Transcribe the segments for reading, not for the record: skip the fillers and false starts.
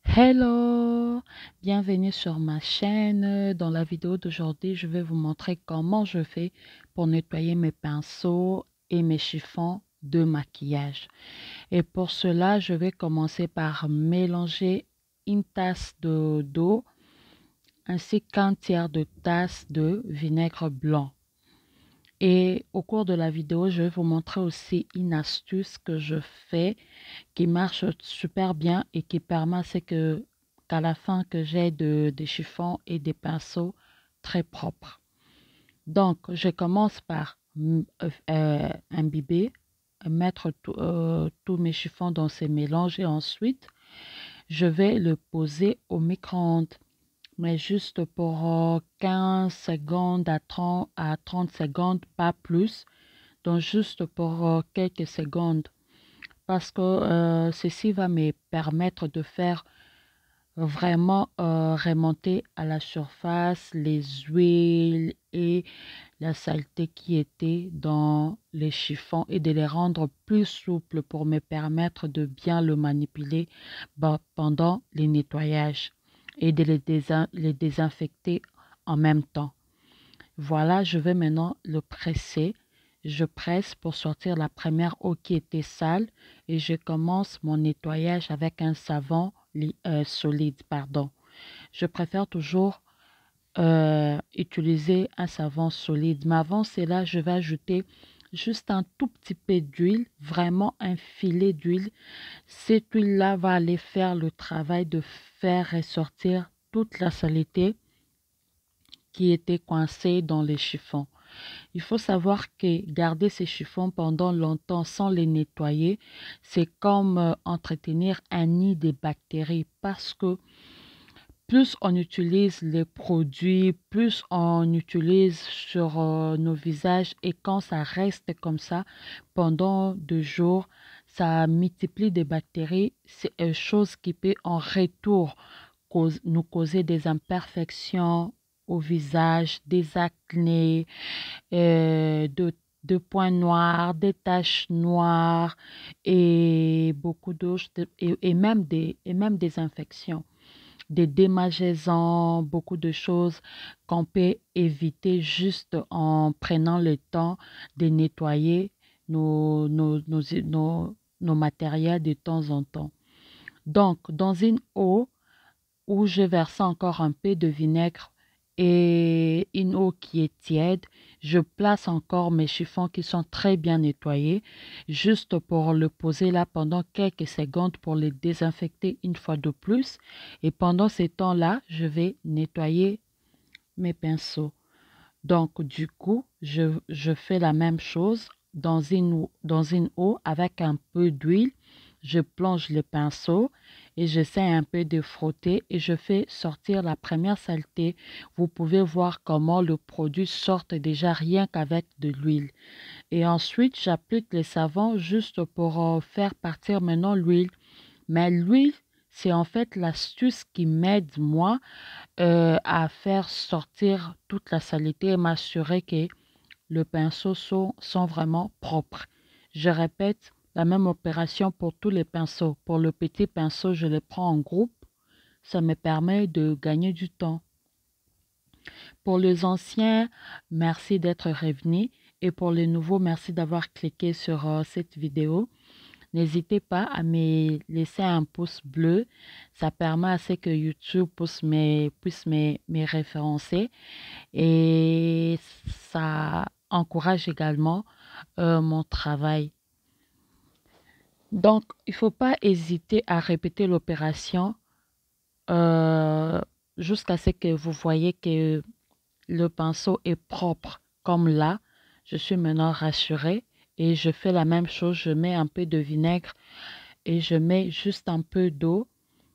Hello, bienvenue sur ma chaîne. Dans la vidéo d'aujourd'hui, je vais vous montrer comment je fais pour nettoyer mes pinceaux et mes chiffons de maquillage. Et pour cela, je vais commencer par mélanger une tasse d'eau ainsi qu'un tiers de tasse de vinaigre blanc. Et au cours de la vidéo, je vais vous montrer aussi une astuce que je fais qui marche super bien et qui permet à ce que qu'à la fin que j'ai des chiffons et des pinceaux très propres. Donc, je commence par imbiber, mettre tous mes chiffons dans ces mélanges et ensuite, je vais le poser au micro-ondes, mais juste pour 15 secondes à 30 secondes, pas plus. Donc, juste pour quelques secondes parce que ceci va me permettre de faire vraiment remonter à la surface les huiles et la saleté qui était dans les chiffons et de les rendre plus souples pour me permettre de bien le manipuler pendant les nettoyages et de les désinfecter en même temps. Voilà, je vais maintenant le presser. Je presse pour sortir la première eau qui était sale et je commence mon nettoyage avec un savon solide, pardon. Je préfère toujours utiliser un savon solide. Mais avant cela, je vais ajouter juste un tout petit peu d'huile, vraiment un filet d'huile. Cette huile-là va aller faire le travail de faire ressortir toute la saleté qui était coincée dans les chiffons. Il faut savoir que garder ces chiffons pendant longtemps sans les nettoyer, c'est comme entretenir un nid de bactéries parce que plus on utilise les produits, plus on utilise sur nos visages et quand ça reste comme ça pendant 2 jours, ça multiplie des bactéries. C'est une chose qui peut en retour nous causer des imperfections au visage, des acnés, de points noirs, des taches noires et beaucoup d'autres, et même des infections, des démangeaisons, beaucoup de choses qu'on peut éviter juste en prenant le temps de nettoyer nos matériels de temps en temps. Donc, dans une eau, où je verse encore un peu de vinaigre et une eau qui est tiède. Je place encore mes chiffons qui sont très bien nettoyés, juste pour le poser là pendant quelques secondes pour les désinfecter une fois de plus. Et pendant ce temps-là, je vais nettoyer mes pinceaux. Donc, du coup, je fais la même chose dans une eau avec un peu d'huile. Je plonge le pinceau et j'essaie un peu de frotter et je fais sortir la première saleté. Vous pouvez voir comment le produit sort déjà rien qu'avec de l'huile. Et ensuite, j'applique le savon juste pour faire partir maintenant l'huile. Mais l'huile, c'est en fait l'astuce qui m'aide, moi, à faire sortir toute la saleté et m'assurer que le pinceau sont vraiment propres. Je répète la même opération pour tous les pinceaux. Pour le petit pinceau, je le prends en groupe. Ça me permet de gagner du temps. Pour les anciens, merci d'être revenus. Et pour les nouveaux, merci d'avoir cliqué sur cette vidéo. N'hésitez pas à me laisser un pouce bleu. Ça permet à ce que YouTube puisse me référencer. Et ça encourage également mon travail. Donc, il ne faut pas hésiter à répéter l'opération euh, jusqu'à ce que vous voyez que le pinceau est propre. Comme là, je suis maintenant rassurée et je fais la même chose. Je mets un peu de vinaigre et je mets juste un peu d'eau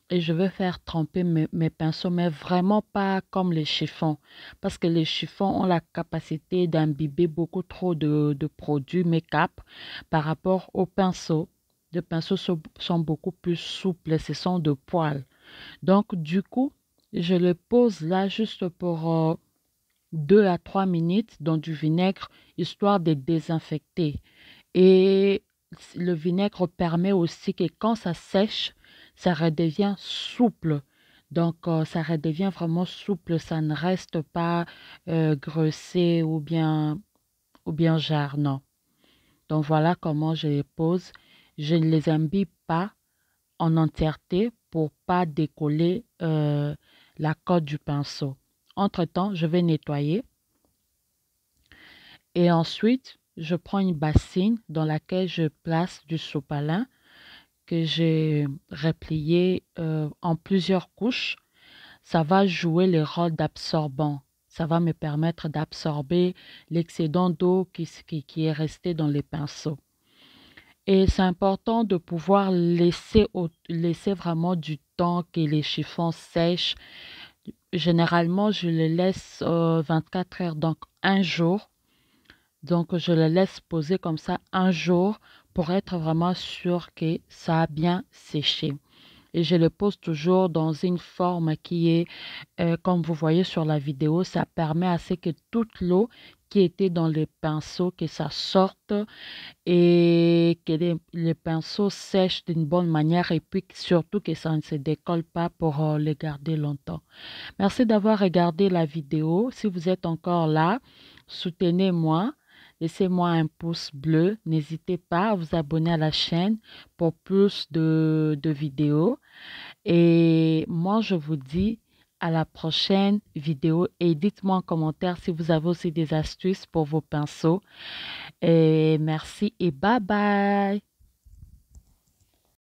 et je vais faire tremper mes pinceaux, mais vraiment pas comme les chiffons, parce que les chiffons ont la capacité d'imbiber beaucoup trop de produits make-up par rapport aux pinceaux. Les pinceaux sont beaucoup plus souples, ce sont de poils. Donc, du coup, je le pose là juste pour 2 à 3 minutes dans du vinaigre, histoire de désinfecter. Et le vinaigre permet aussi que quand ça sèche, ça redevient souple. Donc, ça redevient vraiment souple, ça ne reste pas gressé ou bien jarre, non. Donc, voilà comment je les pose. Je ne les imbibe pas en entièreté pour pas décoller la colle du pinceau. Entre-temps, je vais nettoyer et ensuite, je prends une bassine dans laquelle je place du sopalin que j'ai replié en plusieurs couches. Ça va jouer le rôle d'absorbant. Ça va me permettre d'absorber l'excédent d'eau qui est resté dans les pinceaux. Et c'est important de pouvoir laisser vraiment du temps que les chiffons sèchent. Généralement, je les laisse 24 heures, donc un jour. Donc, je les laisse poser comme ça un jour pour être vraiment sûr que ça a bien séché. Et je le pose toujours dans une forme qui est, comme vous voyez sur la vidéo, ça permet à ce que toute l'eau qui était dans les pinceaux, que ça sorte et que les pinceaux sèchent d'une bonne manière et puis surtout que ça ne se décolle pas pour les garder longtemps. Merci d'avoir regardé la vidéo. Si vous êtes encore là, soutenez-moi. Laissez-moi un pouce bleu. N'hésitez pas à vous abonner à la chaîne pour plus de vidéos. Et moi, je vous dis à la prochaine vidéo et dites-moi en commentaire si vous avez aussi des astuces pour vos pinceaux. Et merci et bye bye.